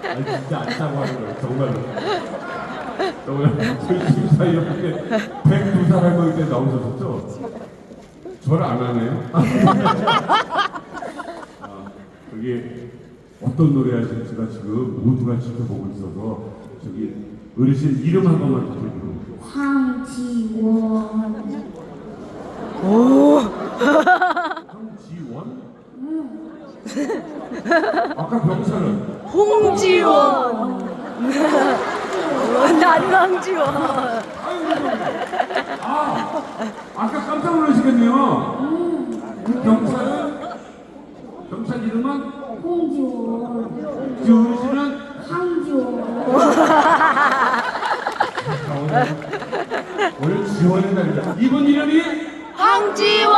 아니 진짜 안다고 하는 거예요. 정말로. 정말 저희 심사 옆에 102사람이 때 나오셨었죠? 저를 안 하네요. 그게 어떤 노래 하실지가 지금 모두가 지켜보고 있어서 저기 어르신 이름 한 번만 부탁드립니다. 황지원. 오. 황지원? 아까 병사는 홍지원. 난 황지원. 아까 깜짝 놀라시겠네요. 경찰 이름은 홍지원. 그 어르신은 황지원. 오늘 지원의 날이다. 이분 이름이 황지원.